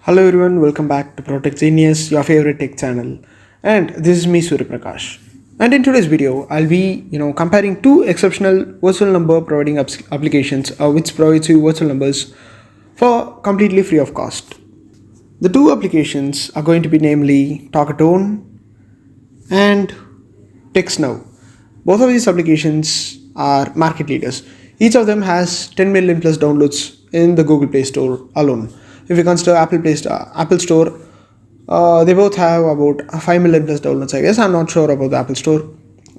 Hello everyone, welcome back to Protech Genius, your favorite tech channel. And this is me Surya Prakash. And in today's video, I'll be comparing two exceptional virtual number providing applications which provides you virtual numbers for completely free of cost. The two applications are going to be namely Talkatone and TextNow. Both of these applications are market leaders. Each of them has 10 million plus downloads in the Google Play Store alone. If you consider Apple Store, they both have about 5 million plus downloads, I guess. I'm not sure about the Apple Store.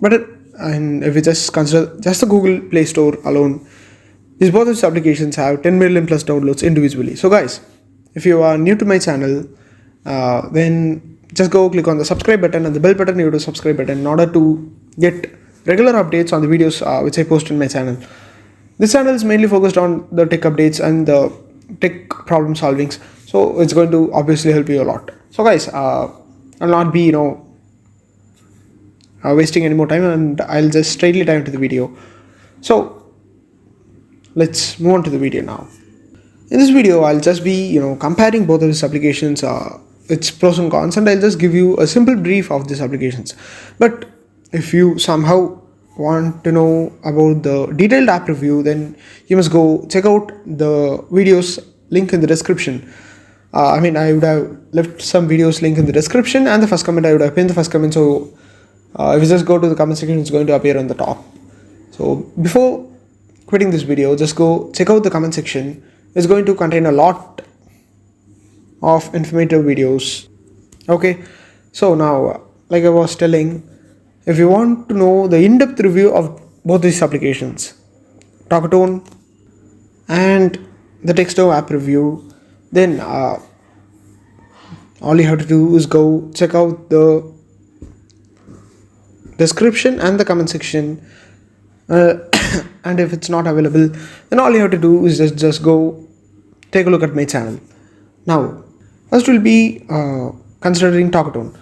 But if we just consider just the Google Play Store alone, both these applications have 10 million plus downloads individually. So guys, if you are new to my channel, then just go click on the subscribe button and the bell button near to subscribe button in order to get regular updates on the videos which I post in my channel. This channel is mainly focused on the tech updates and the tech problem solvings, so it's going to obviously help you a lot. So guys, I'll not be wasting any more time, and I'll just straightly dive into the video. So let's move on to the video now. In this video, I'll just be comparing both of these applications, its pros and cons, and I'll just give you a simple brief of these applications. But if you somehow want to know about the detailed app review, then you must go check out the videos link in the description. I would have left some videos link in the description, and the first comment I would have pinned the first comment, so if you just go to the comment section, it's going to appear on the top. So before quitting this video, just go check out the comment section. It's going to contain a lot of informative videos. Okay, so now, like I was telling, if you want to know the in-depth review of both these applications, Talkatone and the TextNow app review, then all you have to do is go check out the description and the comment section, and if it's not available, then all you have to do is just go take a look at my channel. Now, first we'll be considering Talkatone.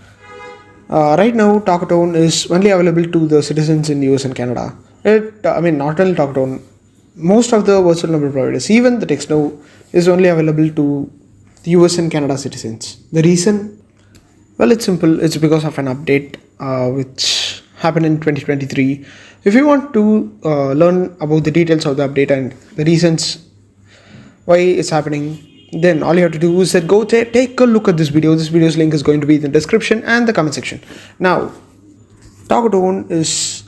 Right now, Talkatone is only available to the citizens in US and Canada. Not only Talkatone, most of the virtual number providers, even the TextNow, is only available to the US and Canada citizens. The reason? Well, it's simple. It's because of an update which happened in 2023. If you want to learn about the details of the update and the reasons why it's happening, then all you have to do is go take a look at this video. This video's link is going to be in the description and the comment section. Now, Talkatone is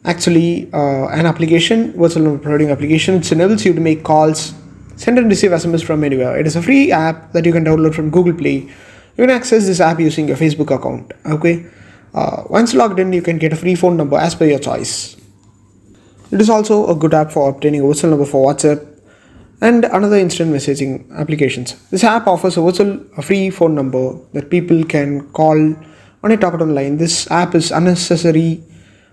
actually an application, virtual number providing application. It enables you to make calls, send and receive SMS from anywhere. It is a free app that you can download from Google Play. You can access this app using your Facebook account. Okay, once logged in, you can get a free phone number as per your choice. It is also a good app for obtaining a virtual number for WhatsApp and another instant messaging applications. This app offers a free phone number that people can call on a Talkatone line. This app is unnecessary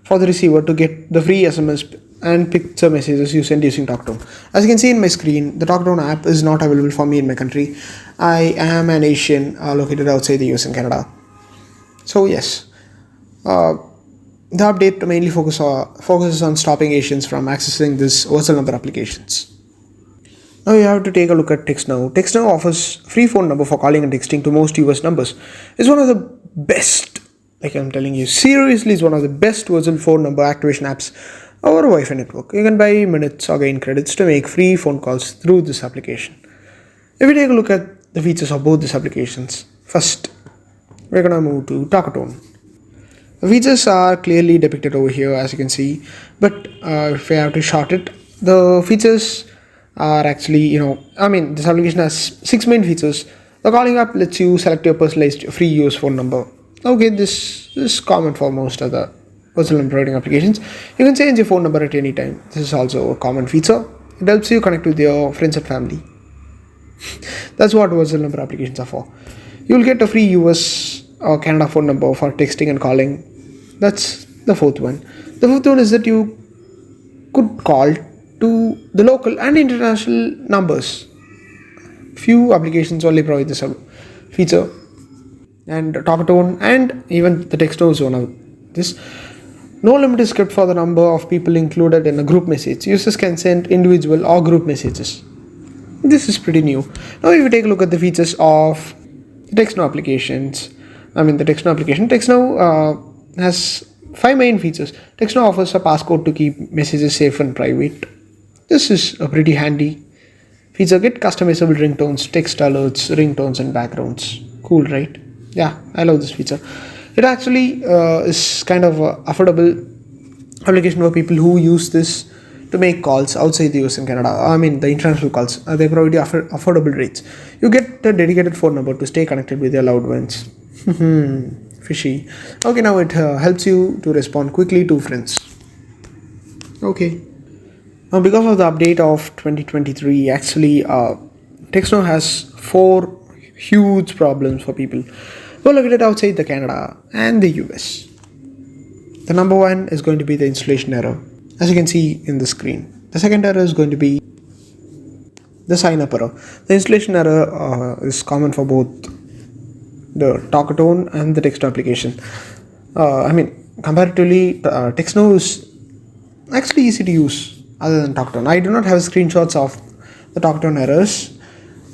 for the receiver to get the free SMS and picture messages you send using Talkatone. As you can see in my screen, the Talkatone app is not available for me in my country. I am an Asian located outside the US and Canada. So yes, the update mainly focuses on stopping Asians from accessing this virtual number applications. Now you have to take a look at TextNow. TextNow offers free phone number for calling and texting to most US numbers. It's one of the best, like I'm telling you, seriously, it's one of the best virtual phone number activation apps over a Wi-Fi network. You can buy minutes or gain credits to make free phone calls through this application. If we take a look at the features of both these applications, first, we're gonna move to Talkatone. The features are clearly depicted over here, as you can see, but if we have to short it, the features are actually, this application has 6 main features. The calling app lets you select your personalized free US phone number. Okay, this is common for most of the virtual number providing applications. You can change your phone number at any time. This is also a common feature. It helps you connect with your friends and family. That's what virtual number applications are for. You'll get a free US or Canada phone number for texting and calling. That's the fourth one. The fifth one is that you could call to the local and international numbers. Few applications only provide this feature, and Talkatone and even the TextNow is one of this. No limit is kept for the number of people included in a group message. Users can send individual or group messages. This is pretty new. Now, if you take a look at the features of TextNow applications, the TextNow application, TextNow has five main features. TextNow offers a passcode to keep messages safe and private. This is a pretty handy feature. Get customizable ringtones, text alerts, ringtones, and backgrounds. Cool, right? Yeah, I love this feature. It actually is kind of a affordable application for people who use this to make calls outside the US and Canada. The international calls. They provide you affordable rates. You get a dedicated phone number to stay connected with your loved ones. Fishy. Okay, now it helps you to respond quickly to friends. Okay. Now, because of the update of 2023, actually, TextNow has four huge problems for people who are located outside the Canada and the US. The number one is going to be the installation error, as you can see in the screen. The second error is going to be the sign up error. The installation error is common for both the Talkatone and the TextNow application. Comparatively, TextNow is actually easy to use other than Talkatone. I do not have screenshots of the Talkatone errors,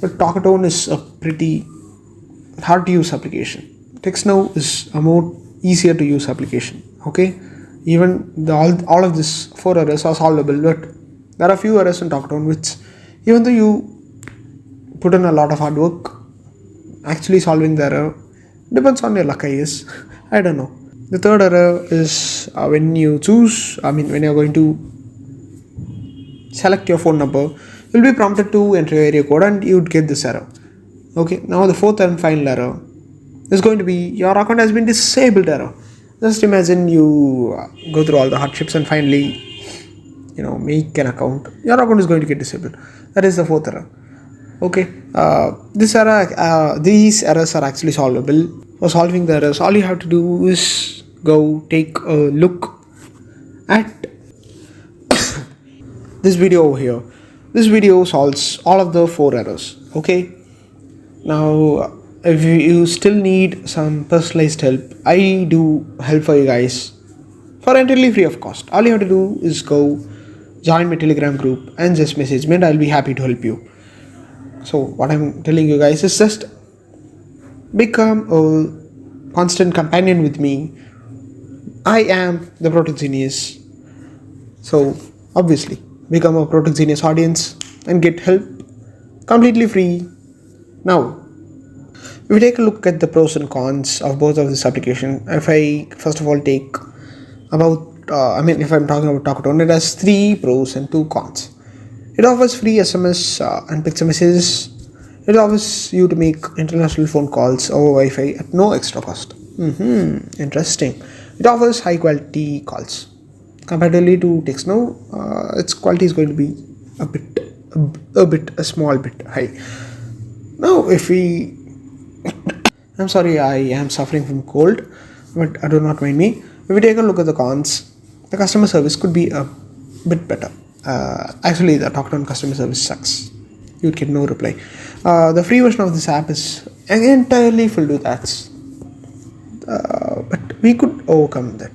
but Talkatone is a pretty hard to use application. TextNow is a more easier to use application. Okay, even all of these four errors are solvable, but there are a few errors in Talkatone which, even though you put in a lot of hard work, actually solving the error depends on your luck, I guess. I don't know. The third error is when you're going to select your phone number, you'll be prompted to enter your area code and you'd get this error. Okay, now the fourth and final error is going to be your account has been disabled error. Just imagine you go through all the hardships and finally, make an account. Your account is going to get disabled. That is the fourth error. Okay, these errors are actually solvable. For solving the errors, all you have to do is go take a look at this video over here. This video solves all of the four errors. Okay, now if you still need some personalized help, I do help for you guys for entirely free of cost. All you have to do is go join my Telegram group and just message me and I'll be happy to help you. So what I'm telling you guys is just become a constant companion with me. I am the Protech Genius. So obviously become a Protech Genius audience and get help completely free. Now, if we take a look at the pros and cons of both of this application, if I first of all take about, if I'm talking about Talkatone, it has 3 pros and 2 cons. It offers free SMS and picture messages. It offers you to make international phone calls over Wi-Fi at no extra cost. Interesting. It offers high quality calls. Comparatively to TextNow, its quality is going to be a small bit high. Now, I'm sorry, I am suffering from cold, but do not mind me. If we take a look at the cons, the customer service could be a bit better. Actually, the Talkatone customer service sucks. You would get no reply. The free version of this app is entirely filled with ads. But we could overcome that.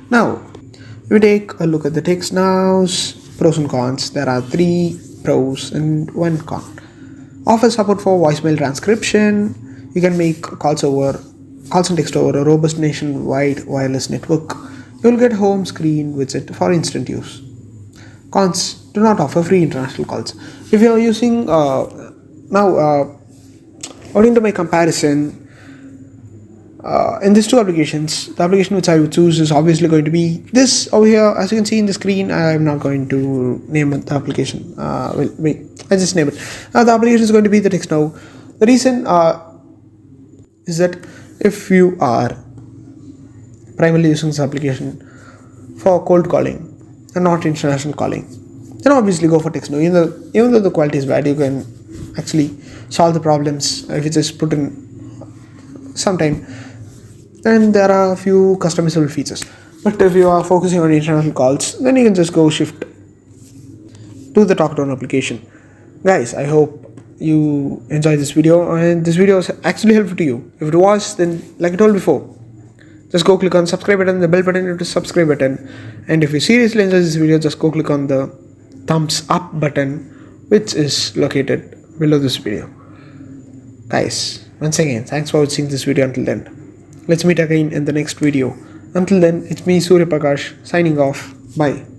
Now, if we take a look at the TextNow's pros and cons, there are 3 pros and 1 con. Offers support for voicemail transcription. You can make calls and text over a robust nationwide wireless network. You will get home screen widget for instant use. Cons: do not offer free international calls. If you are using according to my comparison, in these 2 applications, the application which I would choose is obviously going to be this over here. As you can see in the screen, I am not going to name the application. Wait, I just name it. The application is going to be the TextNow. The reason is that if you are primarily using this application for cold calling and not international calling, then obviously go for TextNow. Even though the quality is bad, you can actually solve the problems if you just put in some time. And there are a few customizable features. But if you are focusing on international calls, then you can just go shift to the Talkatone application. Guys, I hope you enjoyed this video and this video was actually helpful to you. If it was, then like I told before, just go click on subscribe button, the bell button to subscribe button, and if you seriously enjoy this video, just go click on the thumbs up button, which is located below this video. Guys, once again, thanks for watching this video until then. Let's meet again in the next video. Until then, it's me Surya Prakash signing off. Bye.